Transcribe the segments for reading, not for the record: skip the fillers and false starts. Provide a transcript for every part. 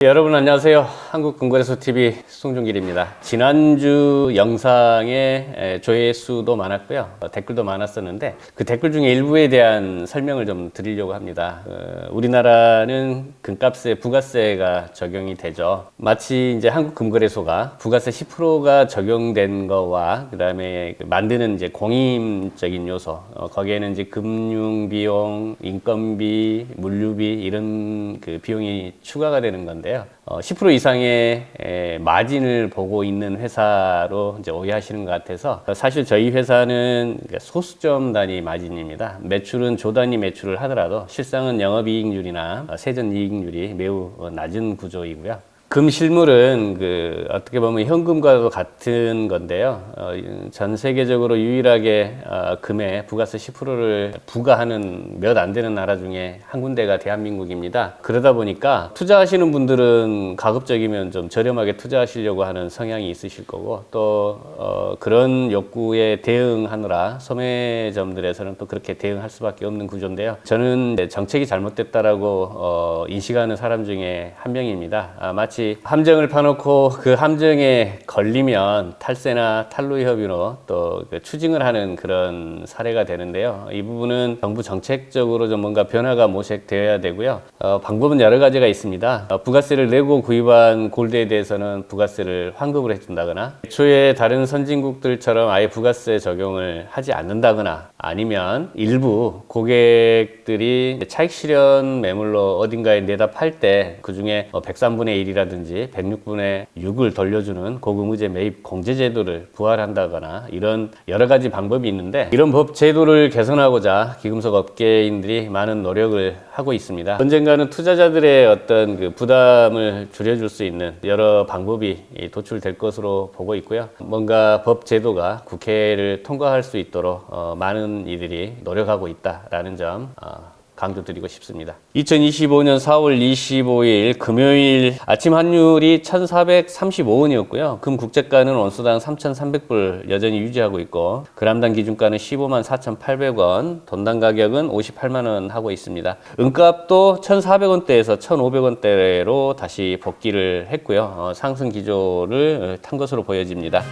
여러분 안녕하세요. 한국금거래소TV 송중길입니다. 지난주 영상에 조회수도 많았고요. 댓글도 많았었는데 그 댓글 중에 일부에 대한 설명을 좀 드리려고 합니다. 우리나라는 금값에 부가세가 적용이 되죠. 마치 이제 한국금거래소가 부가세 10%가 적용된 거와 그 다음에 만드는 이제 공임적인 요소, 거기에는 이제 금융비용, 인건비, 물류비 이런 그 비용이 추가가 되는 건데 10% 이상의 마진을 보고 있는 회사로 이제 오해하시는 것 같아서 사실 저희 회사는 소수점 단위 마진입니다. 매출은 조 단위 매출을 하더라도 실상은 영업이익률이나 세전이익률이 매우 낮은 구조이고요. 금실물은 어떻게 보면 현금과도 같은 건데요. 전 세계적으로 유일하게 금에 부가세 10%를 부과하는 몇 안 되는 나라 중에 한 군데가 대한민국입니다. 그러다 보니까 투자하시는 분들은 가급적이면 좀 저렴하게 투자하시려고 하는 성향이 있으실 거고 또 그런 욕구에 대응하느라 소매점들에서는 또 그렇게 대응할 수밖에 없는 구조인데요. 저는 정책이 잘못됐다라고 인식하는 사람 중에 한 명입니다. 마치 함정을 파놓고 그 함정에 걸리면 탈세나 탈루 협의로 또 추징을 하는 그런 사례가 되는데요. 이 부분은 정부 정책적으로 좀 뭔가 변화가 모색되어야 되고요. 방법은 여러 가지가 있습니다. 부가세를 내고 구입한 골드에 대해서는 부가세를 환급을 해준다거나 애초에 다른 선진국들처럼 아예 부가세 적용을 하지 않는다거나 아니면 일부 고객들이 차익 실현 매물로 어딘가에 내다 팔 때 그 중에 103분의 1이라든지 106분의 6을 돌려주는 고금의제 매입 공제 제도를 부활한다거나 이런 여러 가지 방법이 있는데 이런 법 제도를 개선하고자 기금속 업계인들이 많은 노력을 하고 있습니다. 언젠가는 투자자들의 어떤 그 부담을 줄여줄 수 있는 여러 방법이 도출될 것으로 보고 있고요. 뭔가 법 제도가 국회를 통과할 수 있도록 많은 이들이 노력하고 있다라는 점 강조드리고 싶습니다. 2025년 4월 25일 금요일 아침 환율이 1,435원이었고요. 금 국제가는 온수당 3,300불 여전히 유지하고 있고 그람당 기준가는 15만 4,800원, 돈당 가격은 58만 원 하고 있습니다. 은값도 1,400원대에서 1,500원대로 다시 복귀를 했고요. 상승 기조를 탄 것으로 보여집니다.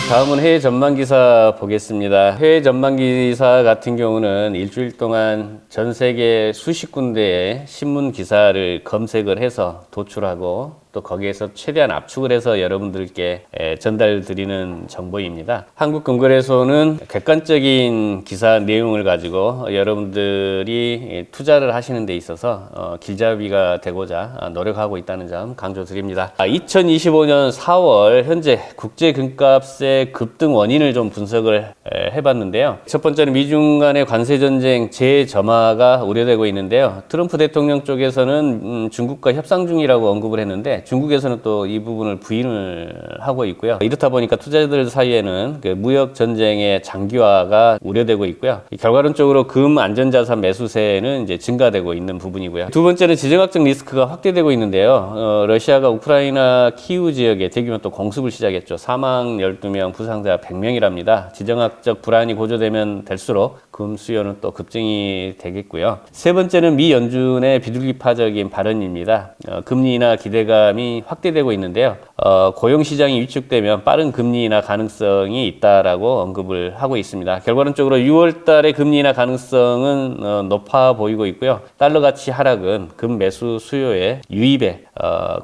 다음은 해외 전망 기사 보겠습니다. 해외 전망 기사 같은 경우는 일주일 동안 전 세계 수십 군데의 신문 기사를 검색을 해서 도출하고 또 거기에서 최대한 압축을 해서 여러분들께 전달 드리는 정보입니다. 한국금거래소는 객관적인 기사 내용을 가지고 여러분들이 투자를 하시는 데 있어서 길잡이가 되고자 노력하고 있다는 점 강조드립니다. 2025년 4월 현재 국제 금값의 급등 원인을 좀 분석을 해봤는데요. 첫 번째는 미중 간의 관세 전쟁 재점화가 우려되고 있는데요. 트럼프 대통령 쪽에서는 중국과 협상 중이라고 언급을 했는데 중국에서는 또 이 부분을 부인을 하고 있고요. 이렇다 보니까 투자자들 사이에는 그 무역 전쟁의 장기화가 우려되고 있고요. 결과론적으로 금 안전자산 매수세는 이제 증가되고 있는 부분이고요. 두 번째는 지정학적 리스크가 확대되고 있는데요. 러시아가 우크라이나 키우 지역에 대규모 또 공습을 시작했죠. 사망 12명, 부상자 100명이랍니다. 지정학적 불안이 고조되면 될수록 금 수요는 또 급증이 되겠고요. 세 번째는 미 연준의 비둘기파적인 발언입니다. 금리 인하 기대감이 확대되고 있는데요. 고용시장이 위축되면 빠른 금리 인하 가능성이 있다라고 언급을 하고 있습니다. 결과론적으로 6월 달에 금리 인하 가능성은 높아 보이고 있고요. 달러 가치 하락은 금 매수 수요의 유입에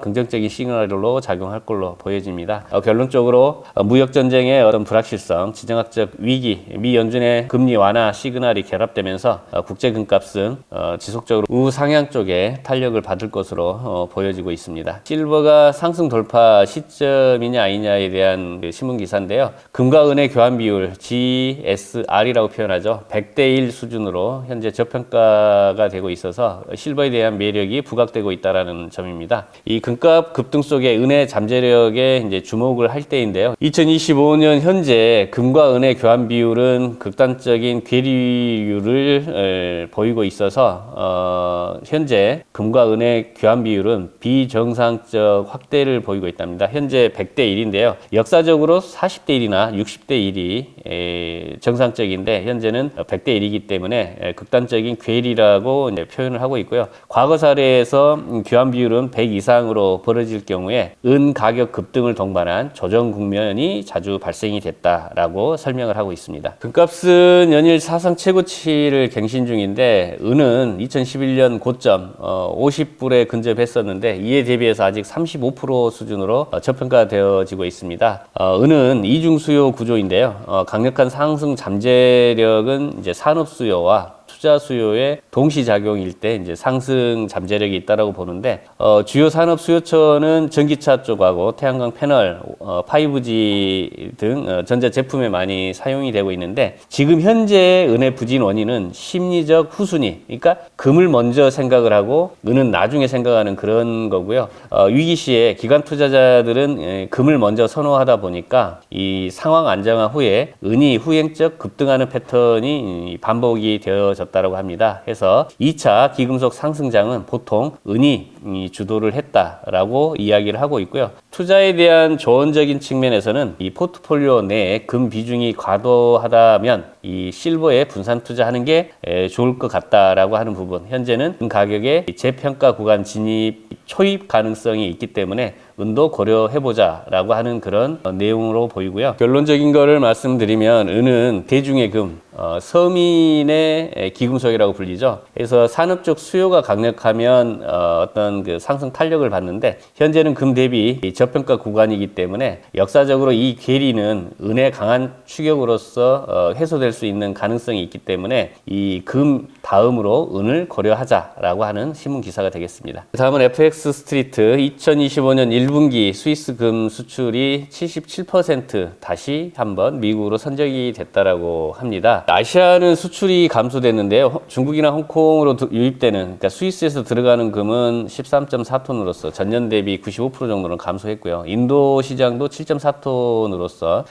긍정적인 시그널로 작용할 걸로 보여집니다. 결론적으로 무역 전쟁의 어떤 불확실성, 지정학적 위기, 미 연준의 금리 완화 시그널이 결합되면서 국제 금값은 지속적으로 우상향 쪽에 탄력을 받을 것으로 보여지고 있습니다. 실버가 상승 돌파 시점이냐 아니냐에 대한 신문 기사인데요. 금과 은의 교환 비율 GSR이라고 표현하죠. 100대 1 수준으로 현재 저평가가 되고 있어서 실버에 대한 매력이 부각되고 있다는 점입니다. 이 금값 급등 속에 은의 잠재력에 이제 주목을 할 때인데요. 2025년 현재 금과 은의 교환 비율은 극단적인 괴리 괴리율을 보이고 있어서 현재 금과 은의 교환 비율은 비정상적 확대를 보이고 있답니다. 현재 100대 1인데요. 역사적으로 40대 1이나 60대 1이 정상적인데 현재는 100대 1이기 때문에 극단적인 괴리라고 이제 표현을 하고 있고요. 과거 사례에서 교환 비율은 100 이상으로 벌어질 경우에 은 가격 급등을 동반한 조정 국면이 자주 발생이 됐다라고 설명을 하고 있습니다. 금값은 연일 사상 최고치를 갱신 중인데 은은 2011년 고점 50불에 근접했었는데 이에 대비해서 아직 35% 수준으로 저평가되어지고 있습니다. 은은 이중 수요 구조인데요. 강력한 상승 잠재력은 이제 산업 수요와 투자 수요의 동시작용일 때 이제 상승 잠재력이 있다라고 보는데 주요 산업 수요처는 전기차 쪽하고 태양광 패널, 5G 등 전자 제품에 많이 사용이 되고 있는데 지금 현재 은의 부진 원인은 심리적 후순위, 그러니까 금을 먼저 생각을 하고 은은 나중에 생각하는 그런 거고요. 위기 시에 기관 투자자들은 금을 먼저 선호하다 보니까 이 상황 안정화 후에 은이 후행적 급등하는 패턴이 반복이 되어졌다고 합니다. 해서 2차 기금속 상승장은 보통 은이 주도를 했다라고 이야기를 하고 있고요. 투자에 대한 조언적인 측면에서는 이 포트폴리오 내에 금 비중이 과도하다면 이 실버에 분산 투자하는 게 좋을 것 같다라고 하는 부분. 현재는 금 가격의 재평가 구간 진입 초입 가능성이 있기 때문에 은도 고려해보자라고 하는 그런 내용으로 보이고요. 결론적인 거를 말씀드리면 은은 대중의 금, 서민의 기금속이라고 불리죠. 그래서 산업적 수요가 강력하면 어떤 그 상승 탄력을 받는데 현재는 금 대비 저평가 구간이기 때문에 역사적으로 이 괴리는 은의 강한 추격으로서 해소될 수 있는 가능성이 있기 때문에 이 금 다음으로 은을 고려하자라고 하는 신문 기사가 되겠습니다. 다음은 FX 스트리트 2025년 1분기 스위스 금 수출이 77% 다시 한번 미국으로 선적이 됐다라고 합니다. 아시아는 수출이 감소됐는데요. 중국이나 홍콩으로 유입되는, 그러니까 스위스에서 들어가는 금은 13.4톤으로서 전년 대비 95% 정도는 감소했고요. 인도 시장도 7.4톤으로서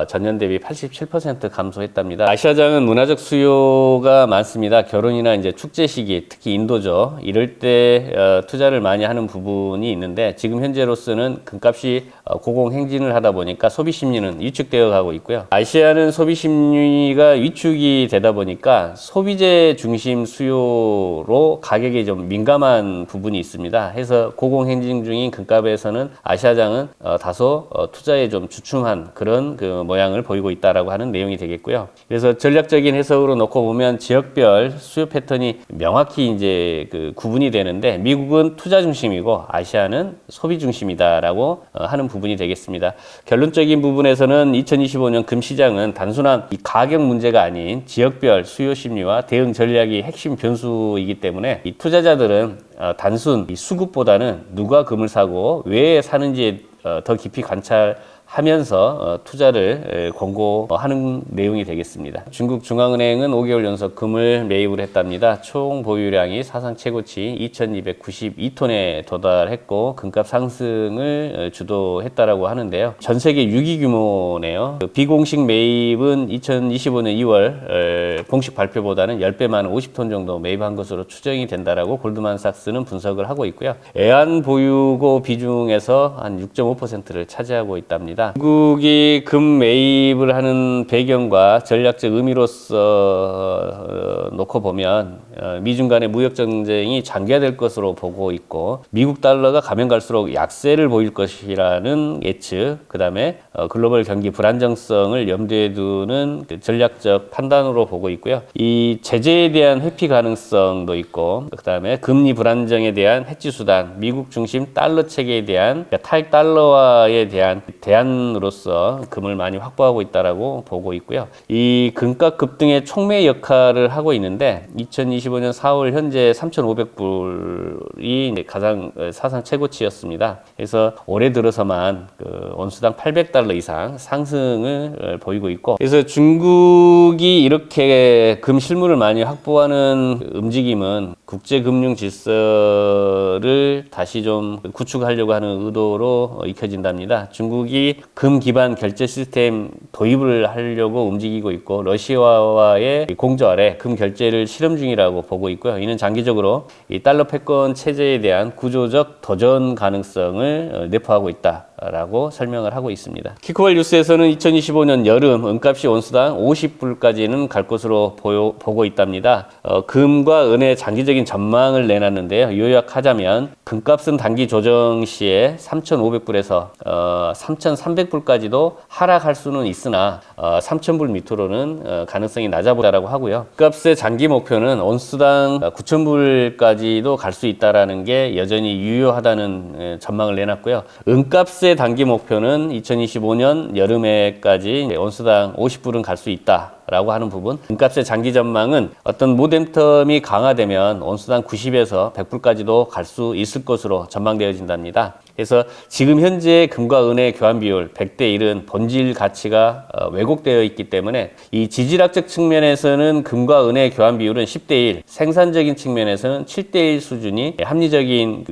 전년 대비 87% 감소했답니다. 아시아장은 문화적 수요가 많습니다. 결혼이나 이제 축제 시기, 특히 인도죠. 이럴 때 투자를 많이 하는 부분이 있는데 지금 현재로서는 금값이 고공행진을 하다 보니까 소비 심리는 위축되어 가고 있고요. 아시아는 소비 심리가 위축이 되다 보니까 소비재 중심 수요로 가격이 좀 민감한 부분이 있습니다. 해서 고공행진 중인 금값에서는 아시아장은 다소 투자에 좀 주춤한 그런 그 모양을 보이고 있다라고 하는 내용이 되겠고요. 그래서 전략적인 해석으로 놓고 보면 지역별 수요 패턴이 명확히 이제 그 구분이 되는데 미국은 투자 중심이고 아시아는 소비 중심이다라고 하는 부분이 되겠습니다. 결론적인 부분에서는 2025년 금 시장은 단순한 이 가격 문제가 아닌 지역별 수요 심리와 대응 전략이 핵심 변수이기 때문에 이 투자자들은 단순 이 수급보다는 누가 금을 사고 왜 사는지에 더 깊이 관찰하면서 투자를 권고하는 내용이 되겠습니다. 중국 중앙은행은 5개월 연속 금을 매입을 했답니다. 총 보유량이 사상 최고치 2292톤에 도달했고 금값 상승을 주도했다라고 하는데요. 전 세계 6위 규모네요. 비공식 매입은 2025년 2월 공식 발표보다는 10배 많은 50톤 정도 매입한 것으로 추정이 된다라고 골드만삭스는 분석을 하고 있고요. 애완 보유고 비중에서 한 6.5%를 차지하고 있답니다. 중국이 금 매입을 하는 배경과 전략적 의미로서 놓고 보면 미중 간의 무역 전쟁이 장기화될 것으로 보고 있고 미국 달러가 가면 갈수록 약세를 보일 것이라는 예측, 그 다음에 글로벌 경기 불안정성을 염두에 두는 전략적 판단으로 보고 있고요. 이 제재에 대한 회피 가능성도 있고, 그 다음에 금리 불안정에 대한 해지 수단, 미국 중심 달러 체계에 대한 타익 달러화에 대한 대안으로서 금을 많이 확보하고 있다라고 보고 있고요. 이 금값 급등의 촉매 역할을 하고 있는데 2025년 4월 현재 3,500불이 가장 사상 최고치였습니다. 그래서 올해 들어서만 온수당 800달러 이상 상승을 보이고 있고, 그래서 중국이 이렇게 금 실물을 많이 확보하는 움직임은 국제금융 질서를 다시 좀 구축하려고 하는 의도로 익혀진답니다. 중국이 금 기반 결제 시스템 도입을 하려고 움직이고 있고 러시아와의 공조 아래 금 결제를 실험 중이라고 보고 있고요. 이는 장기적으로 이 달러 패권 체제에 대한 구조적 도전 가능성을 내포하고 있다라고 설명을 하고 있습니다. 키코발 뉴스에서는 2025년 여름 은값이 온수당 50불까지는 갈 것으로 보고 있답니다. 금과 은의 장기적인 전망을 내놨는데요. 요약하자면 금값은 단기 조정 시에 3,500불에서 3,300불까지도 하락할 수는 있으나 3,000불 밑으로는 가능성이 낮아 보다라고 하고요. 금값의 장기 목표는 온수당 9,000불까지도 갈 수 있다라는 게 여전히 유효하다는 전망을 내놨고요. 은값의 단기 목표는 2025년 여름에까지 온수당 50불은 갈 수 있다. 라고 하는 부분. 금값의 장기 전망은 어떤 모멘텀이 강화되면 온수당 90에서 100불까지도 갈 수 있을 것으로 전망되어진답니다. 그래서 지금 현재 금과 은의 교환 비율 100대 1은 본질 가치가 왜곡되어 있기 때문에 이 지질학적 측면에서는 금과 은의 교환 비율은 10대 1, 생산적인 측면에서는 7대 1 수준이 합리적인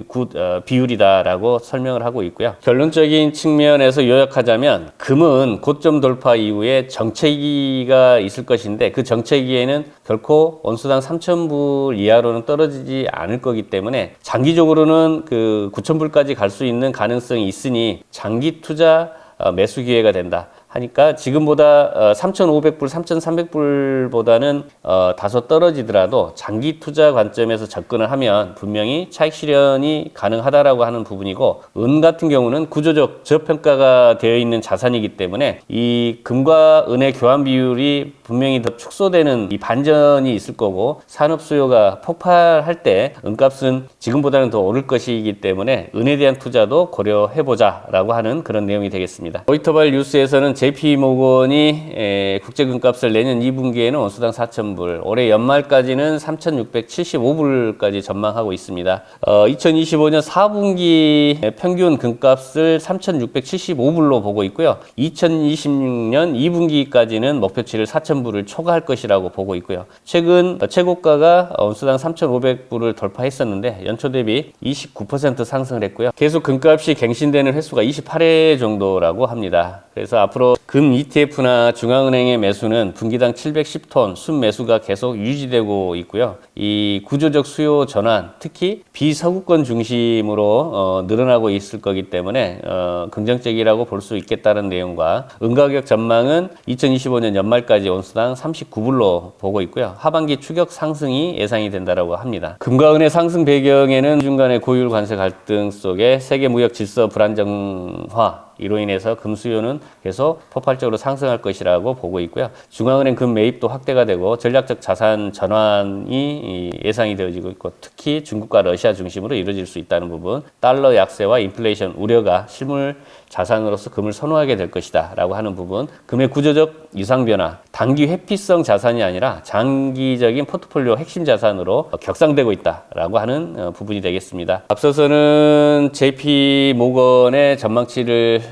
비율이다라고 설명을 하고 있고요. 결론적인 측면에서 요약하자면 금은 고점 돌파 이후에 정체기가 있을 것인데 그 정체기에는 결코 온수당 3,000불 이하로는 떨어지지 않을 거기 때문에 장기적으로는 그 9,000불까지 갈 수 있는 가능성이 있으니 장기 투자 매수 기회가 된다. 하니까 지금보다 3,500불, 3,300불보다는 다소 떨어지더라도 장기 투자 관점에서 접근을 하면 분명히 차익 실현이 가능하다라고 하는 부분이고 은 같은 경우는 구조적 저평가가 되어 있는 자산이기 때문에 이 금과 은의 교환 비율이 분명히 더 축소되는 이 반전이 있을 거고 산업 수요가 폭발할 때 은값은 지금보다는 더 오를 것이기 때문에 은에 대한 투자도 고려해보자라고 하는 그런 내용이 되겠습니다. 로이터발 뉴스에서는 JP모건이 국제금값을 내년 2분기에는 온수당 4,000불, 올해 연말까지는 3,675불까지 전망하고 있습니다. 2025년 4분기 평균 금값을 3,675불로 보고 있고요. 2026년 2분기까지는 목표치를 4,000불을 초과할 것이라고 보고 있고요. 최근 최고가가 온수당 3,500불을 돌파했었는데 연초 대비 29% 상승을 했고요. 계속 금값이 갱신되는 횟수가 28회 정도라고 합니다. 그래서 앞으로 금 ETF나 중앙은행의 매수는 분기당 710톤 순매수가 계속 유지되고 있고요. 이 구조적 수요 전환, 특히 비서구권 중심으로 늘어나고 있을 거기 때문에 긍정적이라고 볼 수 있겠다는 내용과 은가격 전망은 2025년 연말까지 온수당 39불로 보고 있고요. 하반기 추격 상승이 예상이 된다고 합니다. 금과 은의 상승 배경에는 중간의 고율 관세 갈등 속에 세계 무역 질서 불안정화 이로 인해서 금 수요는 계속 폭발적으로 상승할 것이라고 보고 있고요. 중앙은행 금 매입도 확대가 되고 전략적 자산 전환이 예상이 되어지고 있고 특히 중국과 러시아 중심으로 이루어질 수 있다는 부분, 달러 약세와 인플레이션 우려가 실물 자산으로서 금을 선호하게 될 것이다 라고 하는 부분, 금의 구조적 이상 변화, 단기 회피성 자산이 아니라 장기적인 포트폴리오 핵심 자산으로 격상되고 있다 라고 하는 부분이 되겠습니다. 앞서서는 JP모건의 전망치를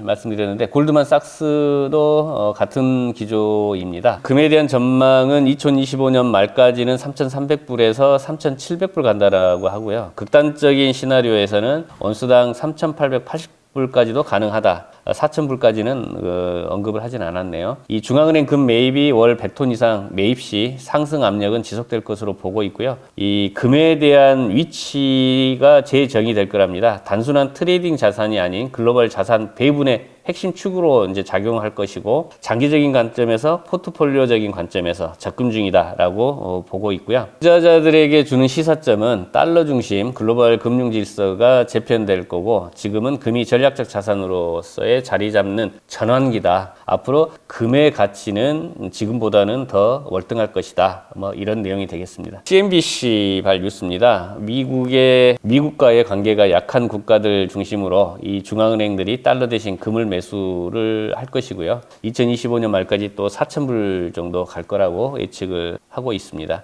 말씀드렸는데 골드만삭스도 같은 기조입니다. 금에 대한 전망은 2025년 말까지는 3,300불에서 3,700불 간다라고 하고요. 극단적인 시나리오에서는 온수당 3,880불까지도 가능하다. 4,000불까지는 언급을 하진 않았네요. 이 중앙은행 금 매입이 월 100톤 이상 매입 시 상승 압력은 지속될 것으로 보고 있고요. 이 금에 대한 위치가 재정의 될 거랍니다. 단순한 트레이딩 자산이 아닌 글로벌 자산 배분의 핵심 축으로 이제 작용할 것이고 장기적인 관점에서 포트폴리오적인 관점에서 접근 중이다라고 보고 있고요. 투자자들에게 주는 시사점은 달러 중심 글로벌 금융 질서가 재편될 거고 지금은 금이 전략적 자산으로서의 자리 잡는 전환기다. 앞으로 금의 가치는 지금보다는 더 월등할 것이다. 뭐 이런 내용이 되겠습니다. CNBC 발 뉴스입니다. 미국과의 관계가 약한 국가들 중심으로 이 중앙은행들이 달러 대신 금을 매수를 할 것이고요. 2025년 말까지 또 4,000불 정도 갈 거라고 예측을 하고 있습니다.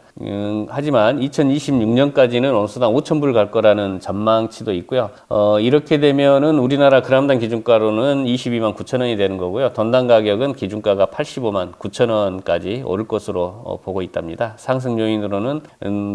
하지만 2026년까지는 온수당 5,000불 갈 거라는 전망치도 있고요. 이렇게 되면은 우리나라 그람당 기준가로는 금액은 22만 9천 원이 되는 거고요. don당 가격은 기준가가 85만 9천 원까지 오를 것으로 보고 있답니다. 상승 요인으로는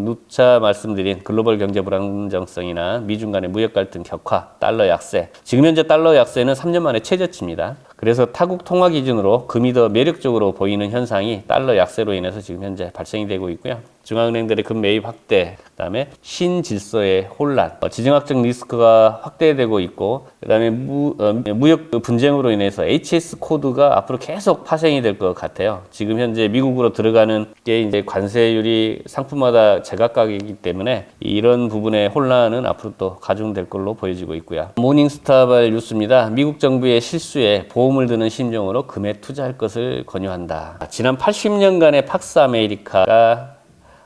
누차 말씀드린 글로벌 경제 불안정성이나 미중 간의 무역 갈등 격화, 달러 약세. 지금 현재 달러 약세는 3년 만에 최저치입니다. 그래서 타국 통화 기준으로 금이 더 매력적으로 보이는 현상이 달러 약세로 인해서 지금 현재 발생이 되고 있고요. 중앙은행들의 금 매입 확대, 그다음에 신질서의 혼란, 지정학적 리스크가 확대되고 있고, 그다음에 무역 분쟁으로 인해서 HS 코드가 앞으로 계속 파생이 될 것 같아요. 지금 현재 미국으로 들어가는 게 이제 관세율이 상품마다 제각각이기 때문에 이런 부분의 혼란은 앞으로 또 가중될 걸로 보여지고 있고요. 모닝스타발 뉴스입니다. 미국 정부의 실수에 보험을 드는 심정으로 금에 투자할 것을 권유한다. 지난 80년간의 팍스 아메리카가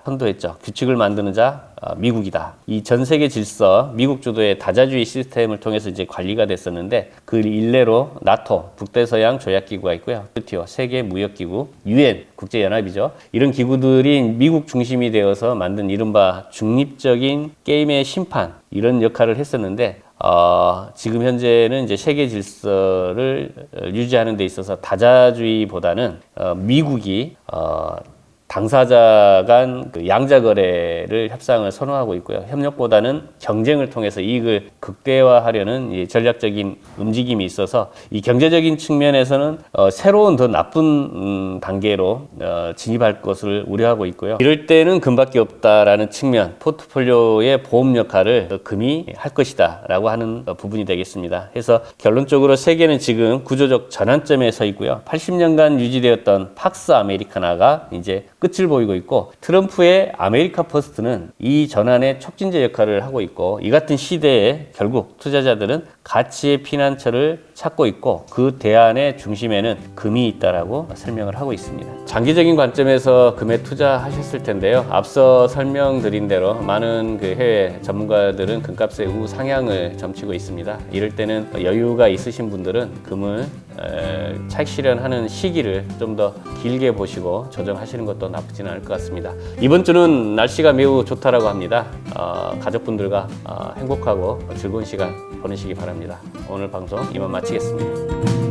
선도했죠. 규칙을 만드는 자 미국이다. 이 전 세계 질서, 미국 주도의 다자주의 시스템을 통해서 이제 관리가 됐었는데 그 일례로 나토, 북대서양 조약기구가 있고요. WTO, 세계무역기구, UN, 국제연합이죠. 이런 기구들이 미국 중심이 되어서 만든 이른바 중립적인 게임의 심판 이런 역할을 했었는데 지금 현재는 이제 세계 질서를 유지하는 데 있어서 다자주의보다는 미국이 당사자 간 그 양자 거래를 협상을 선호하고 있고요. 협력보다는 경쟁을 통해서 이익을 극대화하려는 이 전략적인 움직임이 있어서 이 경제적인 측면에서는 새로운 더 나쁜 단계로 진입할 것을 우려하고 있고요. 이럴 때는 금밖에 없다라는 측면, 포트폴리오의 보험 역할을 금이 할 것이다라고 하는 부분이 되겠습니다. 그래서 결론적으로 세계는 지금 구조적 전환점에 서 있고요. 80년간 유지되었던 팍스 아메리카나가 이제 끝을 보이고 있고, 트럼프의 아메리카 퍼스트는 이 전환의 촉진제 역할을 하고 있고, 이 같은 시대에 결국 투자자들은 가치의 피난처를 찾고 있고 그 대안의 중심에는 금이 있다라고 설명을 하고 있습니다. 장기적인 관점에서 금에 투자하셨을 텐데요. 앞서 설명드린 대로 많은 그 해외 전문가들은 금값의 우상향을 점치고 있습니다. 이럴 때는 여유가 있으신 분들은 금을 차익 실현하는 시기를 좀 더 길게 보시고 조정하시는 것도 나쁘지는 않을 것 같습니다. 이번 주는 날씨가 매우 좋다라고 합니다. 가족분들과 행복하고 즐거운 시간 보내시기 바랍니다. 오늘 방송 이만 마치겠습니다.